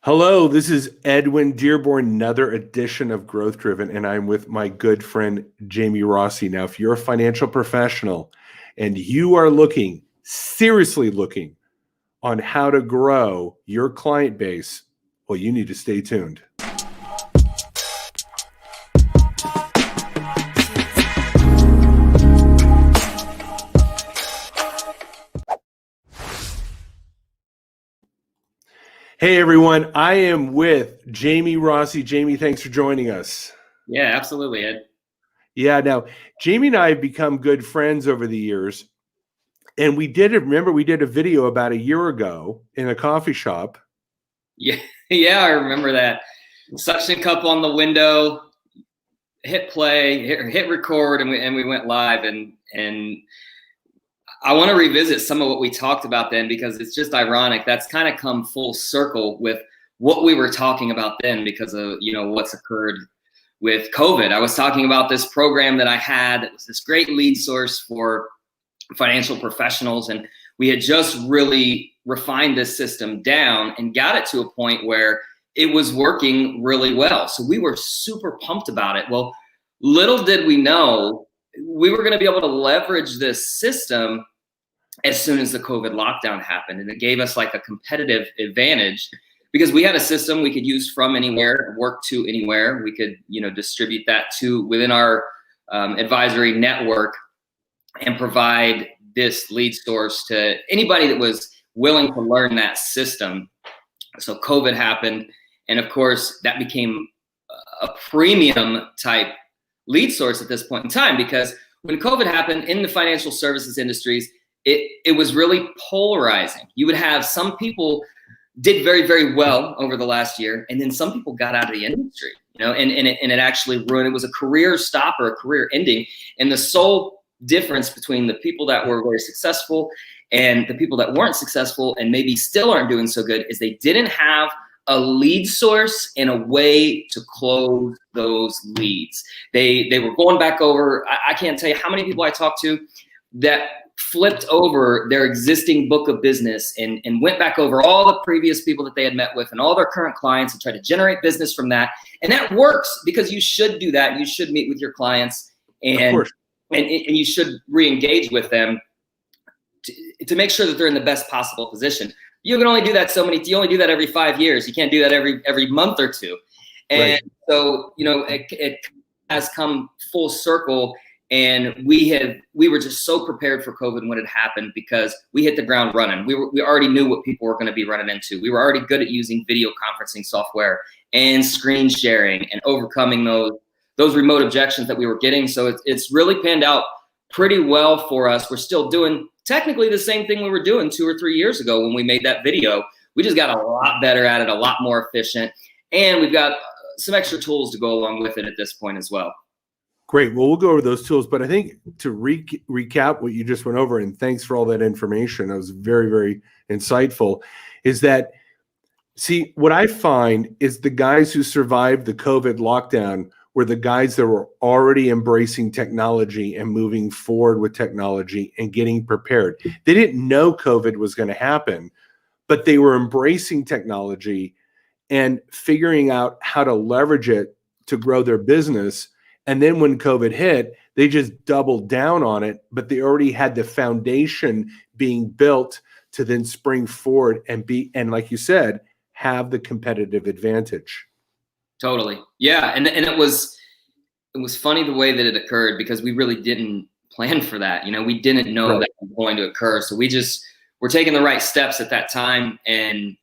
Hello, this is Edwin Dearborn, another edition of Growth Driven, and I'm with my good friend Jaime Rossi. Now, if you're a financial professional and you are seriously looking on how to grow your client base, well, you need to stay tuned. Hey everyone, I am with Jaime Rossi. Jaime, thanks for joining us. Yeah, absolutely, Ed. Yeah, now Jaime and I have become good friends over the years. And we did a video about a year ago in a coffee shop. Yeah, I remember that. Suction cup on the window, hit play, hit record, and we went live. And I want to revisit some of what we talked about then, because it's just ironic. That's kind of come full circle with what we were talking about then, because of what's occurred with COVID. I was talking about this program that I had that was this great lead source for financial professionals, and we had just really refined this system down and got it to a point where it was working really well. So we were super pumped about it. Well, little did we know we were going to be able to leverage this system as soon as the COVID lockdown happened. And it gave us like a competitive advantage because we had a system we could use from anywhere, work to anywhere. We could, distribute that to within our advisory network and provide this lead source to anybody that was willing to learn that system. So COVID happened. And of course, that became a premium type lead source at this point in time, because when COVID happened in the financial services industries, it was really polarizing. You would have some people did very, very well over the last year, and then some people got out of the industry, and it actually ruined. It was a career stopper, a career ending. And the sole difference between the people that were very successful and the people that weren't successful and maybe still aren't doing so good is they didn't have a lead source and a way to close those leads. They were going back over. I can't tell you how many people I talked to that flipped over their existing book of business and went back over all the previous people that they had met with and all their current clients and tried to generate business from that. And that works, because you should do that. You should meet with your clients and you should re-engage with them to make sure that they're in the best possible position. You can only do that you only do that every 5 years. You can't do that every month or two. And right. So, it has come full circle. And we were just so prepared for COVID when it happened, because we hit the ground running. We already knew what people were going to be running into. We were already good at using video conferencing software and screen sharing and overcoming those remote objections that we were getting. So it's really panned out pretty well for us. We're still doing technically the same thing we were doing 2 or 3 years ago when we made that video. We just got a lot better at it, a lot more efficient, and we've got some extra tools to go along with it at this point as well. Great. Well, we'll go over those tools, but I think to recap what you just went over, and thanks for all that information, that was very, very insightful, is that, see, what I find is the guys who survived the COVID lockdown were the guys that were already embracing technology and moving forward with technology and getting prepared. They didn't know COVID was going to happen, but they were embracing technology and figuring out how to leverage it to grow their business. And then when COVID hit, they just doubled down on it, but they already had the foundation being built to then spring forward and like you said, have the competitive advantage. Total. Yeah. And it was funny the way that it occurred, because we really didn't plan for that. We didn't know Right. that was going to occur. So we just were taking the right steps at that time. And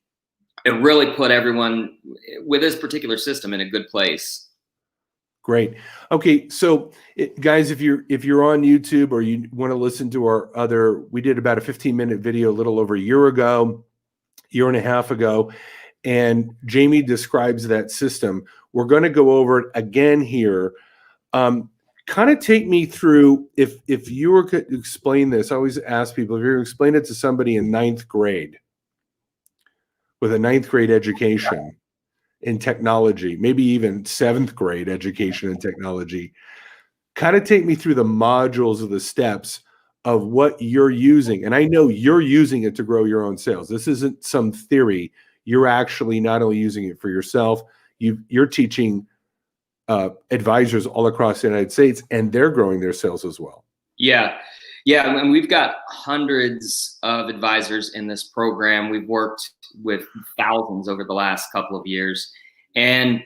it really put everyone with this particular system in a good place. Great. Okay, so guys, if you're on YouTube or you want to listen to we did about a 15-minute video a little over a year and a half ago, and Jaime describes that system. We're going to go over it again here. Kind of take me through, if you were to explain this. I always ask people, if you were to explain it to somebody in 9th grade with a 9th grade education in technology, maybe even 7th grade education in technology, kind of take me through the modules of the steps of what you're using. And I know you're using it to grow your own sales. This isn't some theory. you're actually not only using it for yourself, you're teaching advisors all across the United States, and they're growing their sales as well. Yeah. Yeah. And we've got hundreds of advisors in this program. We've worked with thousands over the last couple of years. And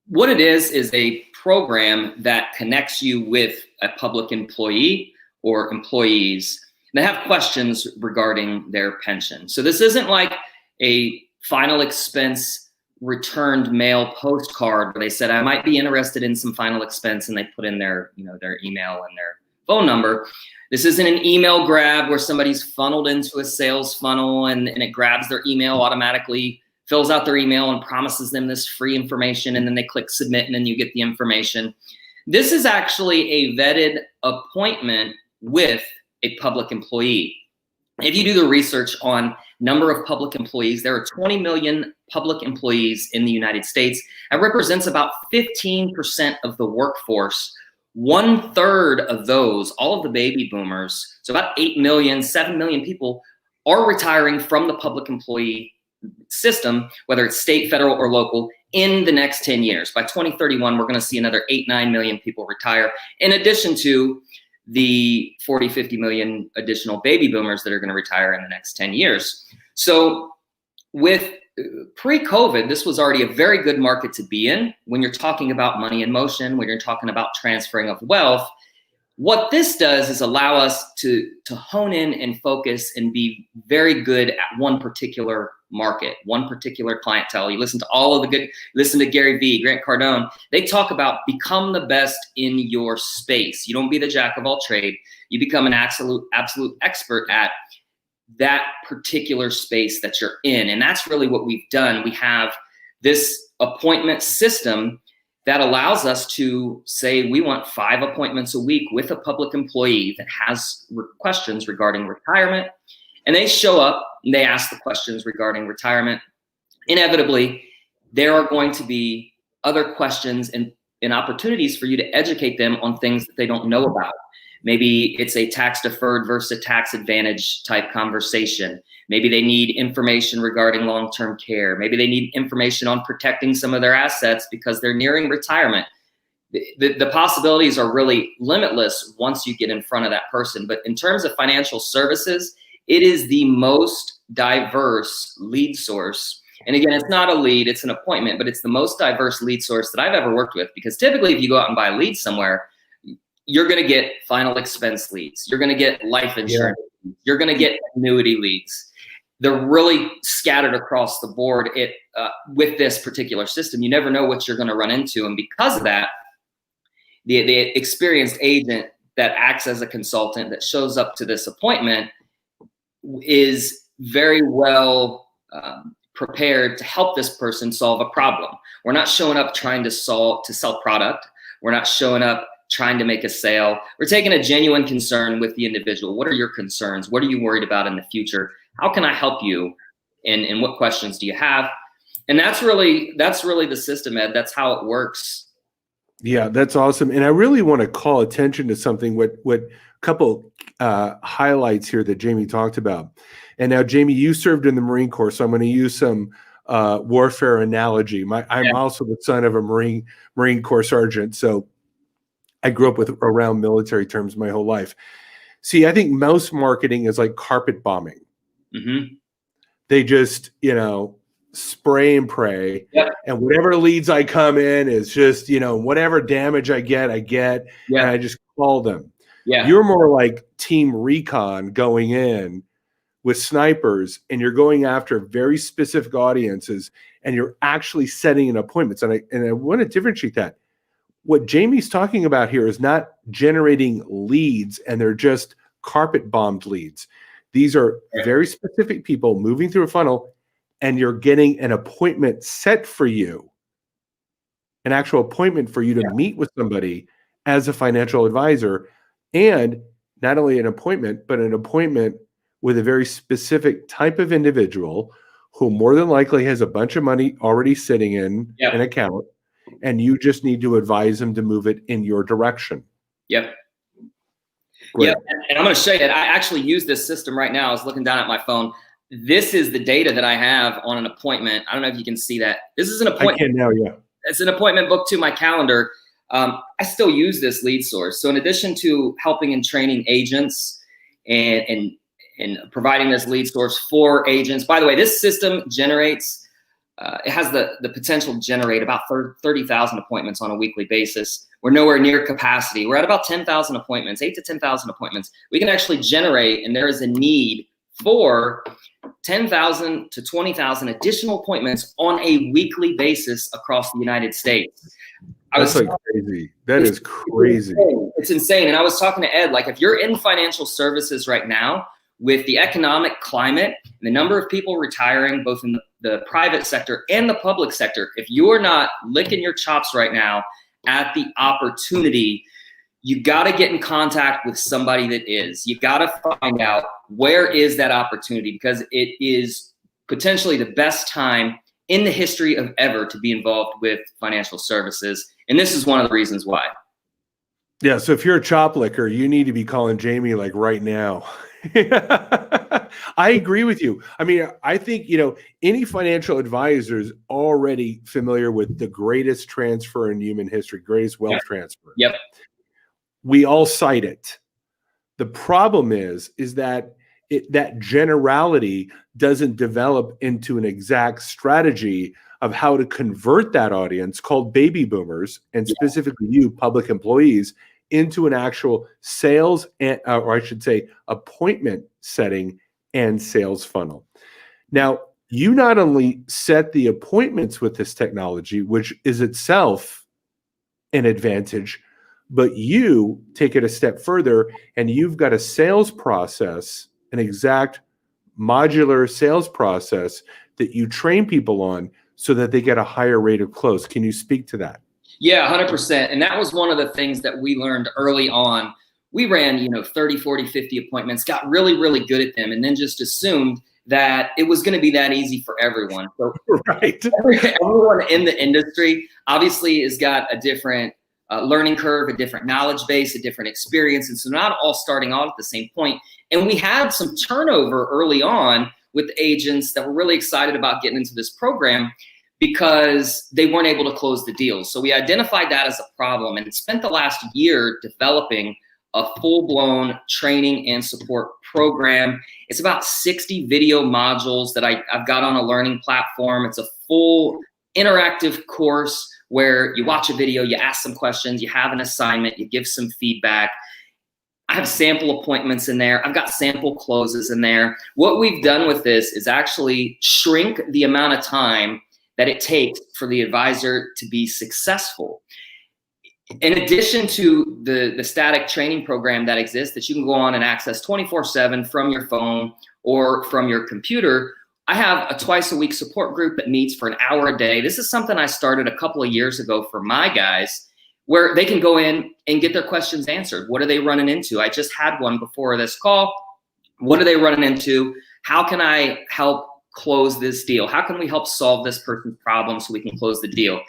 what it is a program that connects you with a public employee or employees that have questions regarding their pension. So this isn't like a final expense returned mail postcard where they said, I might be interested in some final expense, and they put in their, their email and their phone number. This isn't an email grab where somebody's funneled into a sales funnel and it grabs their email automatically, fills out their email and promises them this free information, and then they click submit and then you get the information. This is actually a vetted appointment with a public employee. If you do the research on number of public employees, there are 20 million public employees in the United States. That represents about 15% of the workforce. 1/3 of those, all of the baby boomers, so about 8 million, 7 million people are retiring from the public employee system, whether it's state, federal, or local, in the next 10 years. By 2031, we're going to see another 8, 9 million people retire, in addition to the 40, 50 million additional baby boomers that are going to retire in the next 10 years. So with pre-COVID, this was already a very good market to be in when you're talking about money in motion, when you're talking about transferring of wealth. What this does is allow us to hone in and focus and be very good at one particular market, one particular clientele. You listen to listen to Gary Vee, Grant Cardone. They talk about become the best in your space. You don't be the jack of all trade. You become an absolute expert at that particular space that you're in. And that's really what we've done. We have this appointment system that allows us to say we want 5 appointments a week with a public employee that has questions regarding retirement. And they show up and they ask the questions regarding retirement. Inevitably, there are going to be other questions and opportunities for you to educate them on things that they don't know about. Maybe it's a tax deferred versus a tax advantage type conversation. Maybe they need information regarding long-term care. Maybe they need information on protecting some of their assets because they're nearing retirement. The possibilities are really limitless once you get in front of that person. But in terms of financial services, it is the most diverse lead source. And again, it's not a lead, it's an appointment, but it's the most diverse lead source that I've ever worked with. Because typically if you go out and buy leads somewhere, you're going to get final expense leads. You're going to get life insurance. Yeah. You're going to get annuity leads. They're really scattered across the board. With this particular system, you never know what you're going to run into. And because of that, the experienced agent that acts as a consultant that shows up to this appointment is very well prepared to help this person solve a problem. We're not showing up trying to sell product. We're not showing up trying to make a sale. We're taking a genuine concern with the individual. What are your concerns? What are you worried about in the future? How can I help you? And what questions do you have? And that's really the system, Ed. That's how it works. Yeah, that's awesome. And I really want to call attention to something, what couple highlights here that Jaime talked about. And now, Jaime, you served in the Marine Corps, so I'm going to use some warfare analogy. I'm also the son of a Marine Corps sergeant, so I grew up around military terms my whole life. See, I think most marketing is like carpet bombing. Mm-hmm. They just, spray and pray. Yep. And whatever leads I come in is just, whatever damage I get, and I just call them. Yeah. You're more like team recon going in with snipers, and you're going after very specific audiences, and you're actually setting an appointments. And I want to differentiate that. What Jaime's talking about here is not generating leads, and they're just carpet bombed leads. These are very specific people moving through a funnel, and you're getting an appointment set for you, an actual appointment for you to meet with somebody as a financial advisor, and not only an appointment, but an appointment with a very specific type of individual who more than likely has a bunch of money already sitting in an account, and you just need to advise them to move it in your direction. Yep. Great. Yeah, and I'm going to show you that I actually use this system right now. I was looking down at my phone. this is the data that I have on an appointment. I don't know if you can see that. This is an appointment. I can now, yeah. It's an appointment booked to my calendar. I still use this lead source. So in addition to helping and training agents and providing this lead source for agents, by the way, this system generates, it has the potential to generate about 30,000 appointments on a weekly basis. We're nowhere near capacity. We're at about 10,000 appointments, 8 to 10,000 appointments. We can actually generate, and there is a need for 10,000 to 20,000 additional appointments on a weekly basis across the United States. That's like crazy. That is crazy. It's insane. And I was talking to Ed, like if you're in financial services right now, with the economic climate and the number of people retiring, both in the private sector and the public sector, if you're not licking your chops right now at the opportunity, you got to get in contact with somebody that is. You got to find out where is that opportunity, because it is potentially the best time in the history of ever to be involved with financial services. And this is one of the reasons why. Yeah. So if you're a chop licker, you need to be calling Jamie like right now. I agree with you. I mean, I think, any financial advisor is already familiar with the greatest transfer in human history, greatest wealth transfer. Yep. We all cite it. The problem is that that generality doesn't develop into an exact strategy of how to convert that audience called baby boomers, and specifically you, public employees, into an actual sales or I should say appointment setting and sales funnel. Now, you not only set the appointments with this technology, which is itself an advantage, but you take it a step further and you've got a sales process, an exact modular sales process that you train people on so that they get a higher rate of close. Can you speak to that? Yeah, 100%. And that was one of the things that we learned early on. We ran, 30, 40, 50 appointments, got really, really good at them, and then just assumed that it was going to be that easy for everyone. So right. Everyone in the industry obviously has got a different learning curve, a different knowledge base, a different experience. And so not all starting off at the same point. And we had some turnover early on with agents that were really excited about getting into this program because they weren't able to close the deals. So we identified that as a problem and spent the last year developing a full-blown training and support program. It's about 60 video modules that I've got on a learning platform. It's a full interactive course where you watch a video, you ask some questions, you have an assignment, you give some feedback. I have sample appointments in there. I've got sample closes in there. What we've done with this is actually shrink the amount of time that it takes for the advisor to be successful. In addition to the static training program that exists that you can go on and access 24/7 from your phone or from your computer, I have a twice a week support group that meets for an hour a day. This is something I started a couple of years ago for my guys, where they can go in and get their questions answered. What are they running into? I just had one before this call. What are they running into? How can I help close this deal? How can we help solve this person's problem so we can close the deal?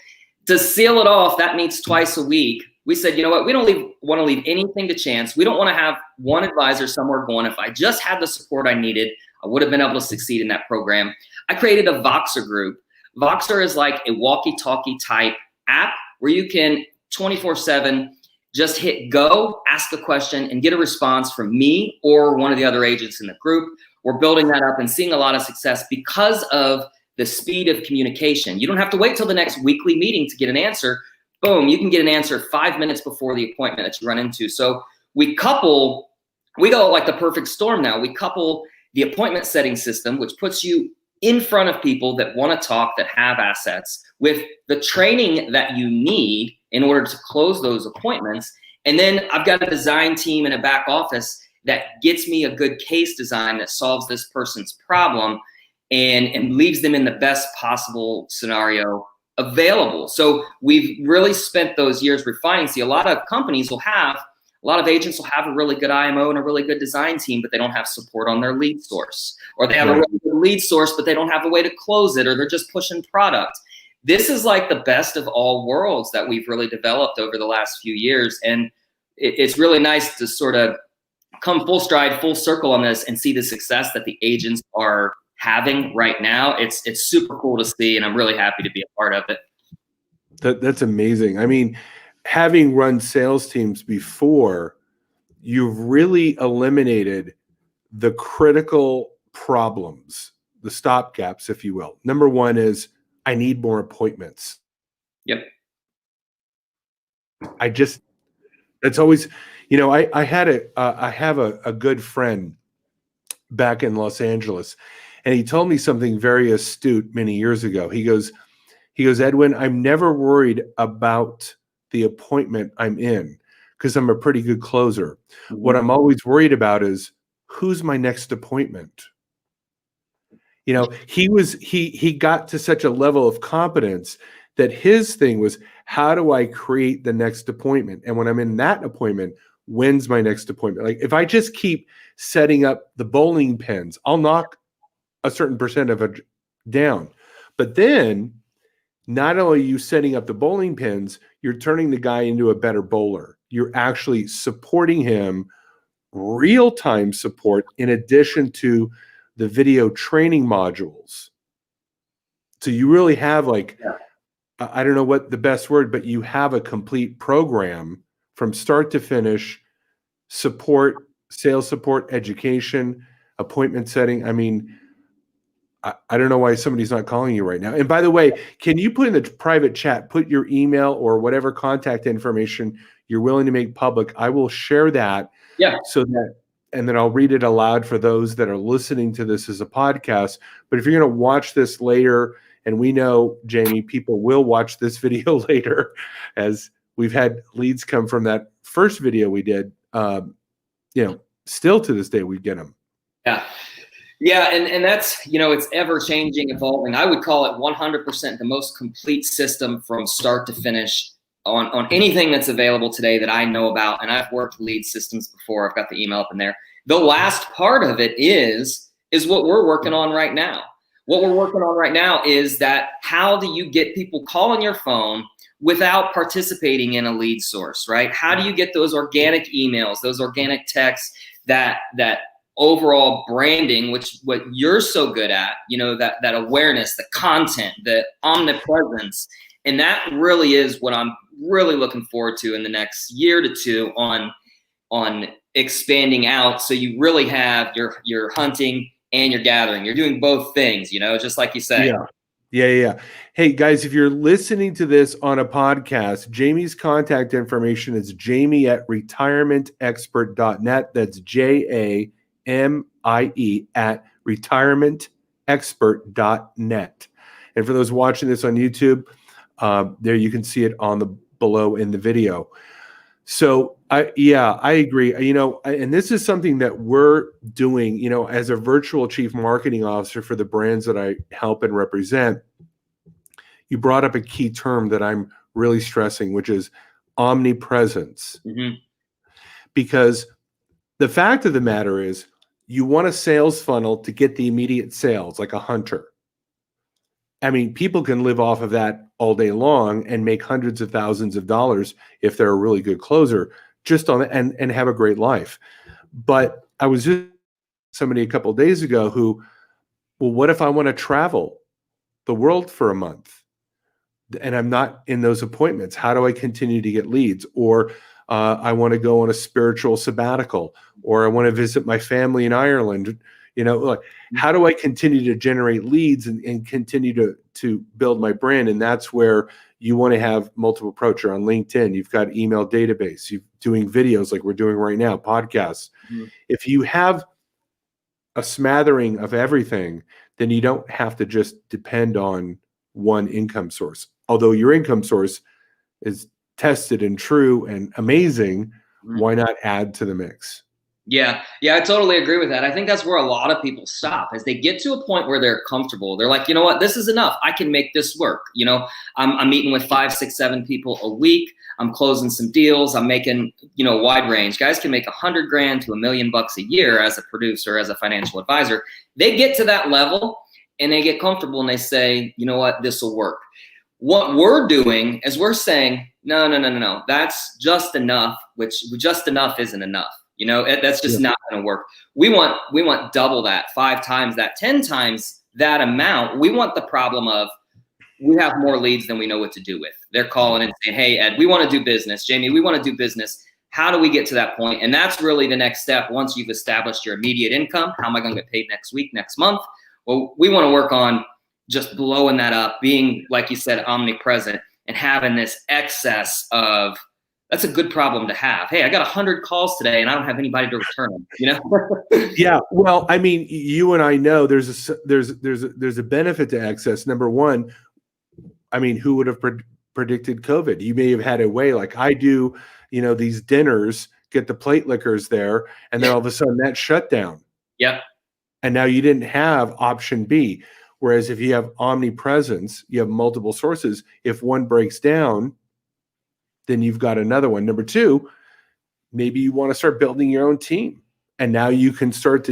To seal it off, that meets twice a week. We said, you know what? We don't want to leave anything to chance. We don't want to have one advisor somewhere going, if I just had the support I needed, I would have been able to succeed in that program. I created a Voxer group. Voxer is like a walkie-talkie type app where you can 24/7 just hit go, ask a question, and get a response from me or one of the other agents in the group. We're building that up and seeing a lot of success because of the speed of communication. You don't have to wait till the next weekly meeting to get an answer. Boom, you can get an answer 5 minutes before the appointment that you run into. So we go like the perfect storm now. We couple the appointment setting system, which puts you in front of people that want to talk, that have assets, with the training that you need in order to close those appointments. And then I've got a design team and a back office that gets me a good case design that solves this person's problem and leaves them in the best possible scenario available. So we've really spent those years refining. See, a lot of agents will have a really good IMO and a really good design team, but they don't have support on their lead source. Or they have a really good lead source, but they don't have a way to close it, or they're just pushing product. This is like the best of all worlds that we've really developed over the last few years. And it's really nice to sort of come full stride, full circle on this and see the success that the agents are having right now. It's super cool to see, and I'm really happy to be a part of it. That's amazing. I mean, having run sales teams before, you've really eliminated the critical problems, the stopgaps, if you will. Number one is I need more appointments. Yep. It's always, I have a good friend back in Los Angeles, and he told me something very astute many years ago. He goes, Edwin, I'm never worried about the appointment I'm in because I'm a pretty good closer. Mm-hmm. What I'm always worried about is who's my next appointment. He got to such a level of competence that his thing was, how do I create the next appointment? And when I'm in that appointment, when's my next appointment? Like if I just keep setting up the bowling pins, I'll knock a certain percent of it down. But then not only are you setting up the bowling pins, you're turning the guy into a better bowler. You're actually supporting him, real-time support, in addition to the video training modules. So you really have I don't know what the best word, but you have a complete program from start to finish, support, sales support, education, appointment setting. I mean, I don't know why somebody's not calling you right now. And by the way, can you put in the private chat, put your email or whatever contact information you're willing to make public? I will share that. Yeah. And then I'll read it aloud for those that are listening to this as a podcast. But if you're going to watch this later, and we know, Jamie, people will watch this video later, as we've had leads come from that first video we did. Still to this day, we get them. Yeah. Yeah. And that's, it's ever changing, evolving. I would call it 100% the most complete system from start to finish on anything that's available today that I know about. And I've worked lead systems before. I've got the email up in there. The last part of it is what we're working on right now. What we're working on right now is that how do you get people calling your phone without participating in a lead source, right? How do you get those organic emails, those organic texts, that overall branding, which what you're so good at, that awareness, the content, the omnipresence. And that really is what I'm really looking forward to in the next year to two on expanding out. So you really have your hunting and your gathering. You're doing both things, just like you said. Yeah. Hey guys, if you're listening to this on a podcast, Jamie's contact information is jamie@retirementexpert.net. That's JAMIE @retirementexpert.net. And for those watching this on YouTube, there you can see it on the below in the video. So I agree. And this is something that we're doing, as a virtual chief marketing officer for the brands that I help and represent. You brought up a key term that I'm really stressing, which is omnipresence. Mm-hmm. Because the fact of the matter is, you want a sales funnel to get the immediate sales, like a hunter. I mean, people can live off of that all day long and make hundreds of thousands of dollars if they're a really good closer, just on and have a great life. But I was just somebody a couple of days ago who, well, what if I want to travel the world for a month and I'm not in those appointments? How do I continue to get leads? Or I want to go on a spiritual sabbatical, or I want to visit my family in Ireland. How do I continue to generate leads and continue to build my brand? And that's where you want to have multiple approach. You're on LinkedIn, you've got email database, you're doing videos like we're doing right now, podcasts. Mm-hmm. If you have a smattering of everything, then you don't have to just depend on one income source. Although your income source is tested and true and amazing, mm-hmm. Why not add to the mix? Yeah, I totally agree with that. I think that's where a lot of people stop, as they get to a point where they're comfortable. They're like, you know what, this is enough. I can make this work. I'm meeting with 5, 6, 7 people a week. I'm closing some deals. I'm making, a wide range. Guys can make $100,000 to $1 million a year as a producer, as a financial advisor. They get to that level and they get comfortable and they say, you know what, this will work. What we're doing is we're saying, no, that's just enough, which just enough isn't enough. You know, that's just not going to work. We want double that, 5 times that, 10 times that amount. We want the problem of we have more leads than we know what to do with. They're calling and saying, hey, Ed, we want to do business. Jamie, we want to do business. How do we get to that point? And that's really the next step. Once you've established your immediate income, how am I going to get paid next week, next month? Well, we want to work on just blowing that up, being, like you said, omnipresent, and having this excess of, that's a good problem to have. Hey, I got 100 calls today and I don't have anybody to return them, you know? Yeah. Well, I mean, you and I know there's a benefit to excess. Number one, I mean, who would have predicted COVID? You may have had a way like I do, you know, these dinners, get the plate lickers there, and then all of a sudden that shut down. Yep. And now you didn't have option B. Whereas if you have omnipresence, you have multiple sources. If one breaks down, then you've got another one. Number two, maybe you want to start building your own team. And now you can start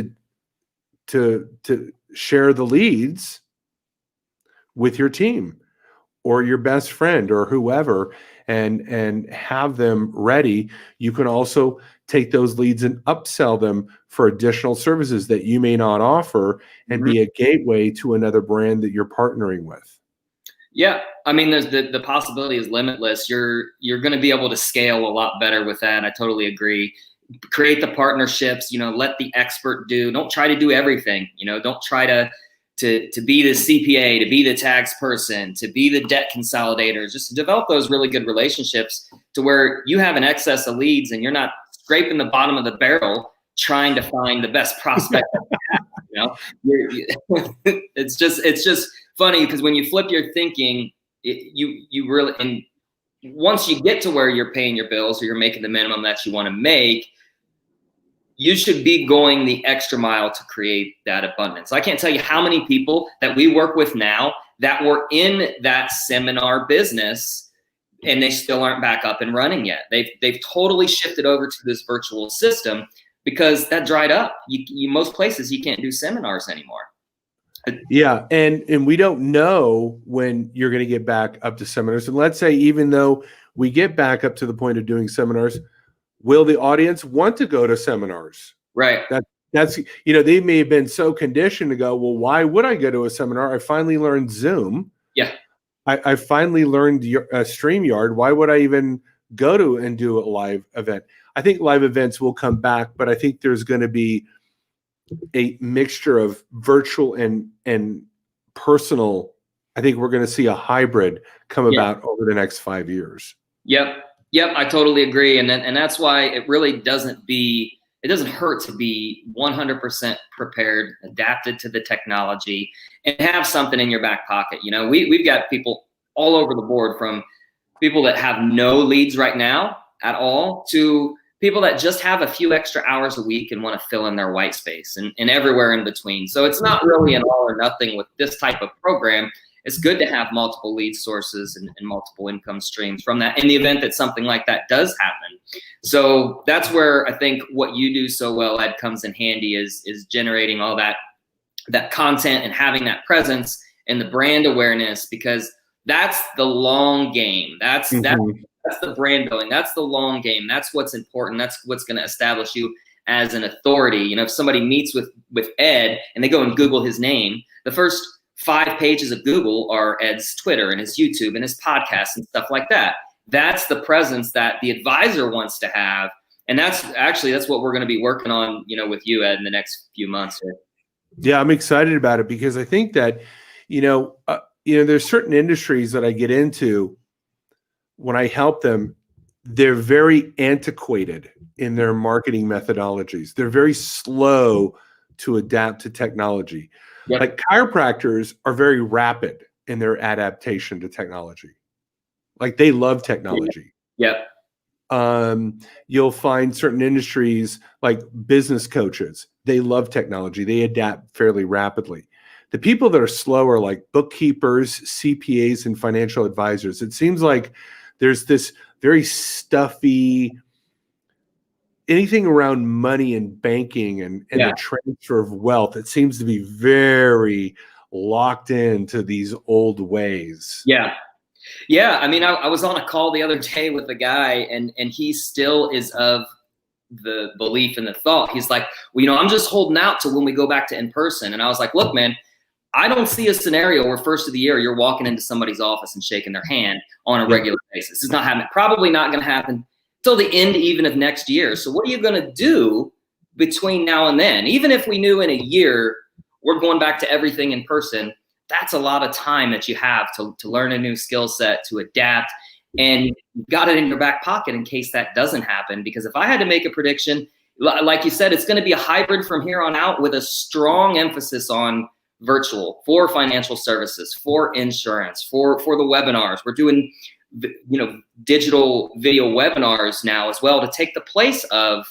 to share the leads with your team or your best friend or whoever, and have them ready. You can also take those leads and upsell them for additional services that you may not offer, and be a gateway to another brand that you're partnering with. Yeah, I mean, there's the possibility is limitless. You're going to be able to scale a lot better with that. I totally agree. Create the partnerships. You know, let the expert do. Don't try to do everything. You know, don't try to be the CPA, to be the tax person, to be the debt consolidator. Just develop those really good relationships to where you have an excess of leads and you're not scraping the bottom of the barrel trying to find the best prospect. You know, it's just funny because when you flip your thinking, you really, and once you get to where you're paying your bills or you're making the minimum that you want to make, you should be going the extra mile to create that abundance. I can't tell you how many people that we work with now that were in that seminar business and they still aren't back up and running yet. They've totally shifted over to this virtual system because that dried up. Most places you can't do seminars anymore. Yeah, and we don't know when you're going to get back up to seminars. And let's say even though we get back up to the point of doing seminars, will the audience want to go to seminars? Right. That's you know, they may have been so conditioned to go, well, why would I go to a seminar? I finally learned Zoom. Yeah. I finally learned StreamYard. Why would I even go to and do a live event? I think live events will come back, but I think there's going to be a mixture of virtual and personal. I think we're going to see a hybrid come about over the next 5 years. Yep, I totally agree, and that's why it really doesn't hurt to be 100% prepared, adapted to the technology, and have something in your back pocket. You know, we've got people all over the board, from people that have no leads right now at all to people that just have a few extra hours a week and want to fill in their white space, and everywhere in between. So it's not really an all or nothing with this type of program. It's good to have multiple lead sources and multiple income streams from that in the event that something like that does happen. So that's where I think what you do so well, Ed, comes in handy is generating all that content and having that presence and the brand awareness, because that's the long game. That's the brand building. That's the long game. That's what's important. That's what's going to establish you as an authority. You know, if somebody meets with Ed and they go and Google his name, the first 5 pages of Google are Ed's Twitter and his YouTube and his podcast and stuff like that. That's the presence that the advisor wants to have. And that's what we're going to be working on, you know, with you, Ed, in the next few months here. Yeah, I'm excited about it because I think that, there's certain industries that I get into when I help them. They're very antiquated in their marketing methodologies. They're very slow to adapt to technology. Yep. Like chiropractors are very rapid in their adaptation to technology. Like they love technology. Yep. You'll find certain industries like business coaches, they love technology. They adapt fairly rapidly. The people that are slower, like bookkeepers, CPAs, and financial advisors, it seems like there's this very stuffy, anything around money and banking and the transfer of wealth, it seems to be very locked into these old ways. Yeah. Yeah. I mean, I was on a call the other day with a guy and he still is of the belief and the thought. He's like, well, I'm just holding out till when we go back to in person. And I was like, look, man, I don't see a scenario where first of the year you're walking into somebody's office and shaking their hand on a regular basis. It's not happening. Probably not going to happen till the end even of next year. So what are you going to do between now and then? Even if we knew in a year we're going back to everything in person, that's a lot of time that you have to learn a new skill set, to adapt, and you've got it in your back pocket in case that doesn't happen. Because if I had to make a prediction, like you said, it's going to be a hybrid from here on out with a strong emphasis on virtual for financial services, for insurance, for the webinars. We're doing, digital video webinars now as well to take the place of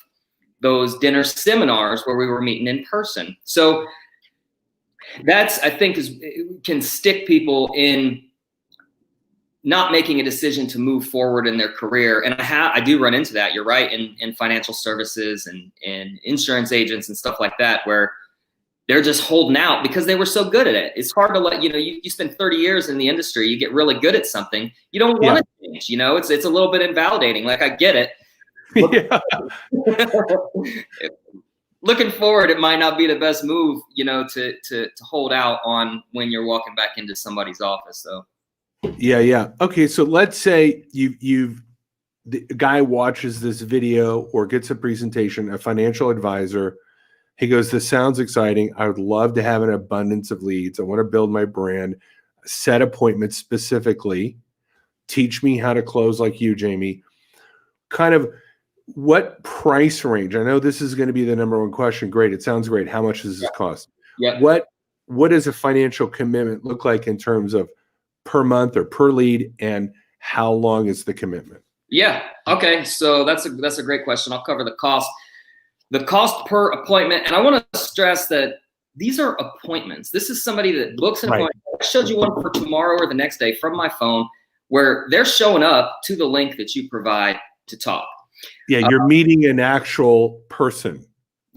those dinner seminars where we were meeting in person. So that's, I think, can stick people in not making a decision to move forward in their career. And I do run into that. You're right, in financial services and insurance agents and stuff like that, where they're just holding out because they were so good at it. It's hard to let, you spend 30 years in the industry, you get really good at something. You don't want to change, it's a little bit invalidating. Like, I get it. Looking forward, it might not be the best move, to hold out on when you're walking back into somebody's office, though. Yeah. Okay. So let's say the guy watches this video or gets a presentation, a financial advisor. He goes, this sounds exciting. I would love to have an abundance of leads. I want to build my brand, set appointments specifically, teach me how to close like you, Jaime. Kind of what price range? I know this is going to be the number one question. Great. It sounds great. How much does this cost? Yeah. What does a financial commitment look like in terms of per month or per lead, and how long is the commitment? Yeah. Okay. So that's a great question. I'll cover the cost. The cost per appointment, and I want to stress that these are appointments. This is somebody that books an appointment. I showed you one for tomorrow or the next day from my phone, where they're showing up to the link that you provide to talk. Yeah, you're meeting an actual person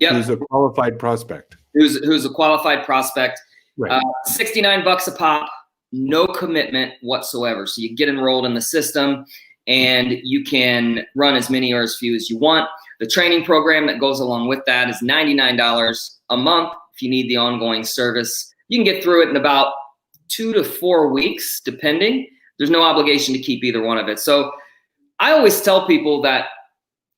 who's a qualified prospect. Who's a qualified prospect. Right. $69 a pop, no commitment whatsoever. So you get enrolled in the system, and you can run as many or as few as you want. The training program that goes along with that is $99 a month. If you need the ongoing service, you can get through it in about 2 to 4 weeks, depending. There's no obligation to keep either one of it. So I always tell people that,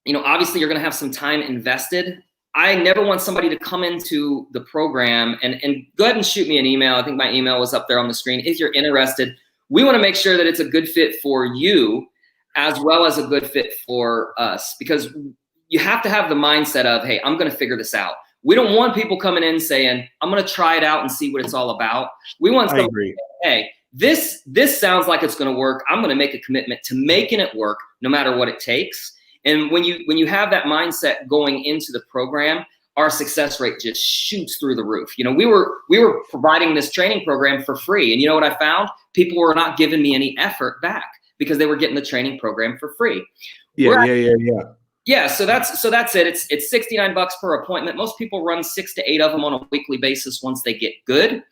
obviously you're going to have some time invested. I never want somebody to come into the program and go ahead and shoot me an email. I think my email was up there on the screen. If you're interested, we want to make sure that it's a good fit for you as well as a good fit for us, because you have to have the mindset of, hey, I'm going to figure this out. We don't want people coming in saying, I'm going to try it out and see what it's all about. We want somebody to say, hey, this sounds like it's going to work. I'm going to make a commitment to making it work no matter what it takes. And when you have that mindset going into the program, our success rate just shoots through the roof. We were providing this training program for free. And you know what I found? People were not giving me any effort back because they were getting the training program for free. Yeah, so that's it. It's $69 per appointment. Most people run 6 to 8 of them on a weekly basis once they get good.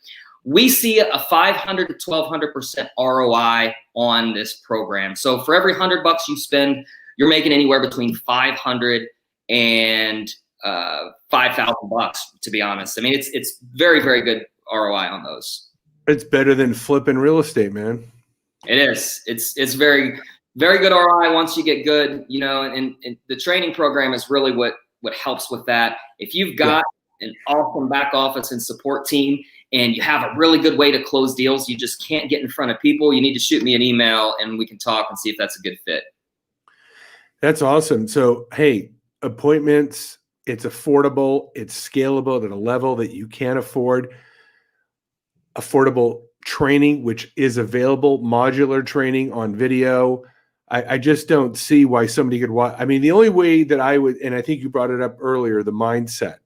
We see a 500 to 1,200% ROI on this program. So for every $100 you spend, you're making anywhere between $500 and $5,000, to be honest. I mean, it's very, very good ROI on those. It's better than flipping real estate, man. It is. It's very, very good ROI once you get good, and the training program is really what helps with that. If you've got an awesome back office and support team and you have a really good way to close deals, you just can't get in front of people, you need to shoot me an email and we can talk and see if that's a good fit. That's awesome. So, hey, appointments, it's affordable, it's scalable at a level that you can't afford. Affordable training, which is available, modular training on video. I just don't see why somebody could watch. I mean, the only way that I would, and I think you brought it up earlier, the mindset,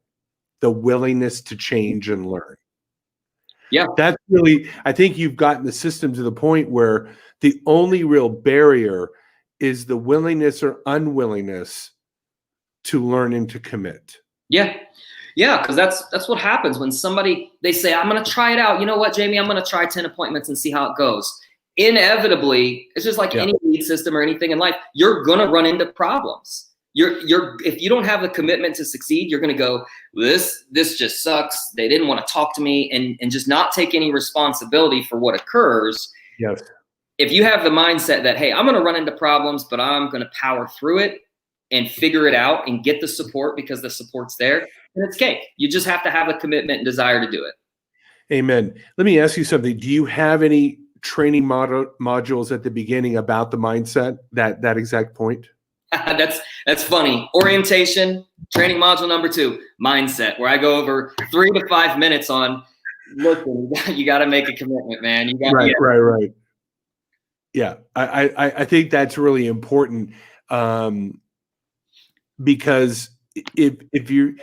the willingness to change and learn. Yeah. That's really, I think you've gotten the system to the point where the only real barrier is the willingness or unwillingness to learn and to commit. Yeah. Yeah, because that's what happens when they say, I'm going to try it out. You know what, Jaime, I'm going to try 10 appointments and see how it goes. Inevitably, it's just like any lead system or anything in life, you're going to run into problems. if you don't have the commitment to succeed, you're going to go, this just sucks. They didn't want to talk to me, and just not take any responsibility for what occurs. Yes. If you have the mindset that, hey, I'm going to run into problems, but I'm going to power through it and figure it out and get the support because the support's there, then it's cake. You just have to have a commitment and desire to do it. Amen. Let me ask you something. Do you have any training modules at the beginning about the mindset, that exact point? That's funny. Orientation, training module number 2, mindset, where I go over 3 to 5 minutes on, look, you got to make a commitment, man. Right. Yeah, I think that's really important, because if you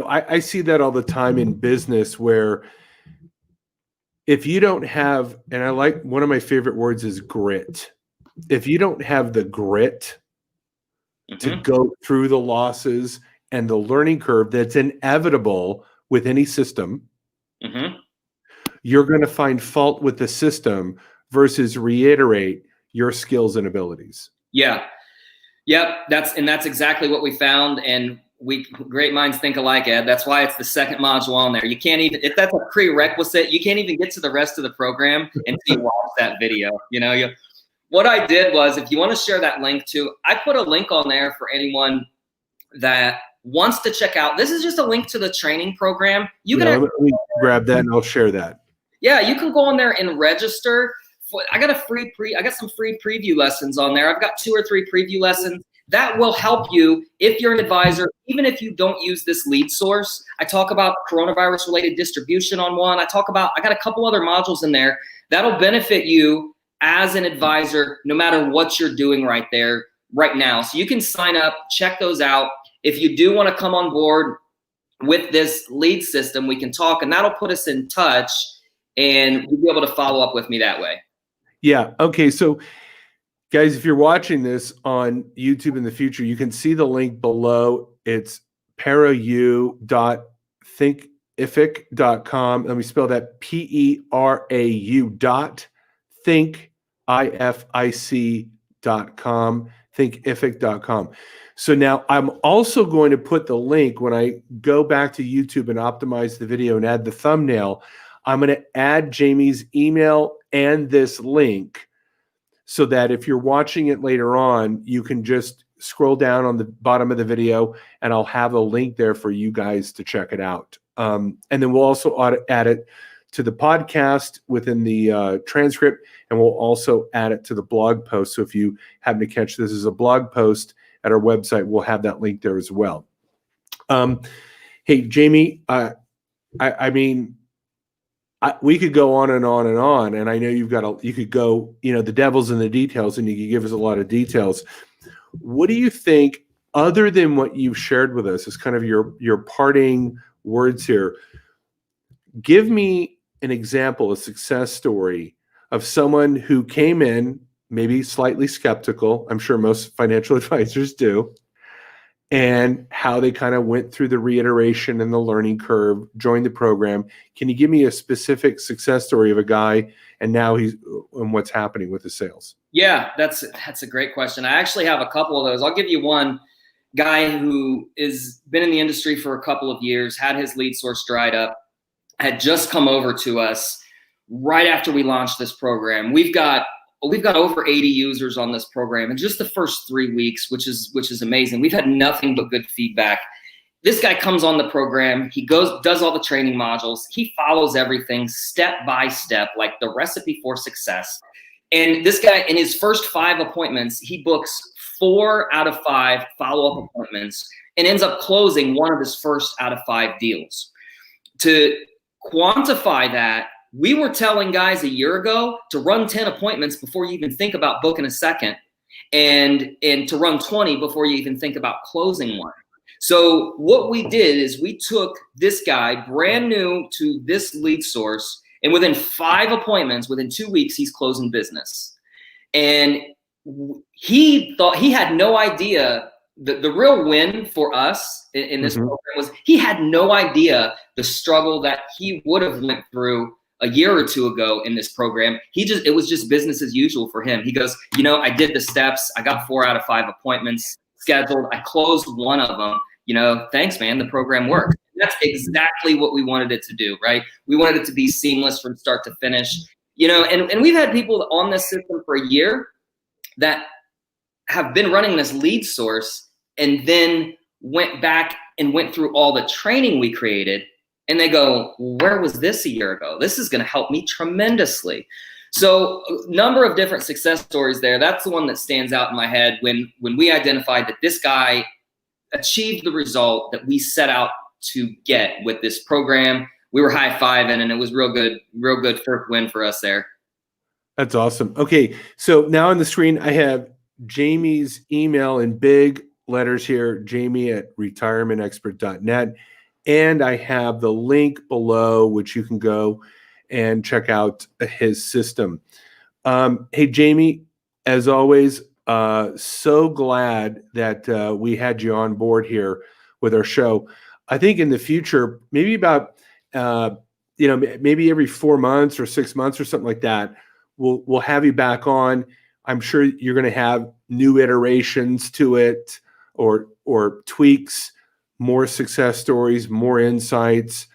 I see that all the time in business, where if you don't have, and I like, one of my favorite words is grit. If you don't have the grit to go through the losses and the learning curve that's inevitable with any system, you're going to find fault with the system versus reiterate your skills and abilities. Yeah. Yep. That's exactly what we found. And great minds think alike, Ed. That's why it's the second module on there. You can't even, if that's a prerequisite, you can't even get to the rest of the program until you watch that video. What I did was, if you want to share that link too, I put a link on there for anyone that wants to check out. This is just a link to the training program. Let me grab that and I'll share that. Yeah, you can go on there and register. I got some free preview lessons on there. I've got 2 or 3 preview lessons that will help you if you're an advisor, even if you don't use this lead source. I talk about coronavirus related distribution on one. I got a couple other modules in there that'll benefit you as an advisor, no matter what you're doing right now. So you can sign up, check those out. If you do want to come on board with this lead system, we can talk, and that'll put us in touch, and you'll be able to follow up with me that way. Yeah. Okay. So guys, if you're watching this on YouTube in the future, you can see the link below. It's perau.thinkific.com. Let me spell that: PERAU.thinkific.com, thinkific.com. So now I'm also going to put the link, when I go back to YouTube and optimize the video and add the thumbnail, I'm going to add Jaime's email and this link, so that if you're watching it later on, you can just scroll down on the bottom of the video and I'll have a link there for you guys to check it out. And then we'll also add it to the podcast within the transcript, and we'll also add it to the blog post. So if you happen to catch this as a blog post at our website, we'll have that link there as well. Hey, Jaime, we could go on and on and on, and I know you could go, the devil's in the details, and you could give us a lot of details. What do you think, other than what you've shared with us, as kind of your parting words here? Give me an example, a success story of someone who came in maybe slightly skeptical. I'm sure most financial advisors do. And how they kind of went through the reiteration and the learning curve, joined the program. Can you give me a specific success story of a guy and what's happening with the sales? Yeah, that's a great question. I actually have a couple of those. I'll give you one guy who has been in the industry for a couple of years, had his lead source dried up, had just come over to us right after we launched this program. We've got over 80 users on this program in just the first 3 weeks, which is amazing. We've had nothing but good feedback. This guy comes on the program. He does all the training modules. He follows everything step by step, like the recipe for success. And this guy, in his first 5 appointments, he books 4 out of 5 follow-up appointments and ends up closing 1 of his first out of 5 deals. To quantify that, we were telling guys a year ago to run 10 appointments before you even think about booking a second, and to run 20 before you even think about closing one. So what we did is we took this guy brand new to this lead source, and within 5 appointments, within 2 weeks, he's closing business. And he thought, he had no idea. The real win for us in this program was he had no idea the struggle that he would have went through a year or 2 ago in this program. It was just business as usual for him. He goes, I did the steps. I got 4 out of 5 appointments. scheduled. I closed one of them. You know, thanks, man. The program worked. That's exactly what we wanted it to do, right? We wanted it to be seamless from start to finish. You know, and we've had people on this system for a year that have been running this lead source and then went back and went through all the training we created, and they go, where was this a year ago? This is going to help me tremendously. So a number of different success stories there. That's the one that stands out in my head when we identified that this guy achieved the result that we set out to get with this program. We were high-fiving, and it was real good first win for us there. That's awesome. Okay, so now on the screen, I have Jamie's email in big letters here, jamie@retirementexpert.net. And I have the link below, which you can go and check out his system. Hey, Jamie, as always, so glad that we had you on board here with our show. I think in the future, maybe about, maybe every 4 months or 6 months or something like that, we'll have you back on. I'm sure you're going to have new iterations to it or tweaks, more success stories, more insights.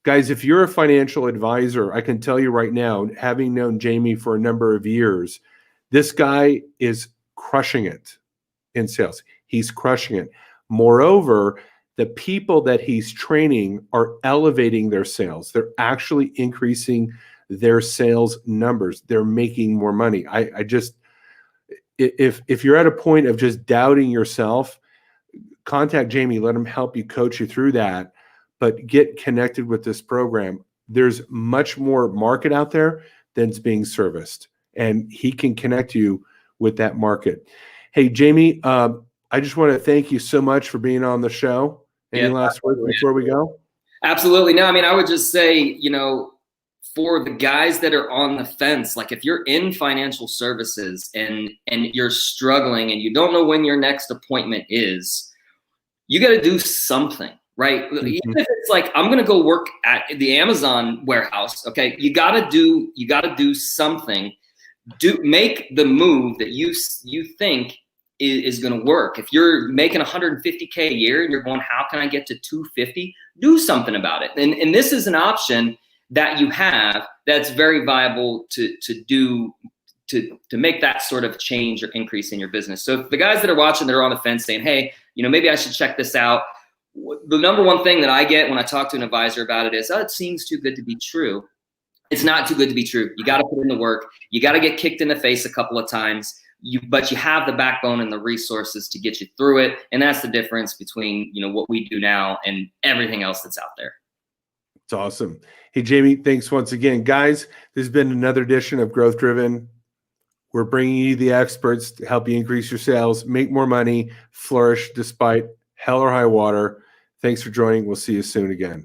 Guys, if you're a financial advisor, I can tell you right now, having known Jamie for a number of years, this guy is crushing it in sales. He's crushing it. Moreover, the people that he's training are elevating their sales. They're actually increasing their sales numbers. They're making more money. If you're at a point of just doubting yourself, contact Jamie, let him help you, coach you through that, but get connected with this program. There's much more market out there than's being serviced, and he can connect you with that market. Hey, Jamie, I just want to thank you so much for being on the show. Any last words before we go? Absolutely. No, I mean, I would just say, for the guys that are on the fence, like if you're in financial services and you're struggling and you don't know when your next appointment is, you got to do something, right? Mm-hmm. Even if it's like, I'm going to go work at the Amazon warehouse. Okay. You got to do something. Make the move that you think is going to work. If you're making $150K a year and you're going, how can I get to 250? Do something about it. And this is an option that you have that's very viable to make that sort of change or increase in your business. So if the guys that are watching that are on the fence saying, hey, maybe I should check this out, the number one thing that I get when I talk to an advisor about it is, oh, it seems too good to be true. It's not too good to be true. You got to put in the work. You got to get kicked in the face a couple of times. But you have the backbone and the resources to get you through it. And that's the difference between, what we do now and everything else that's out there. It's awesome. Hey, Jamie, thanks once again. Guys, this has been another edition of Growth Driven. We're bringing you the experts to help you increase your sales, make more money, flourish despite hell or high water. Thanks for joining. We'll see you soon again.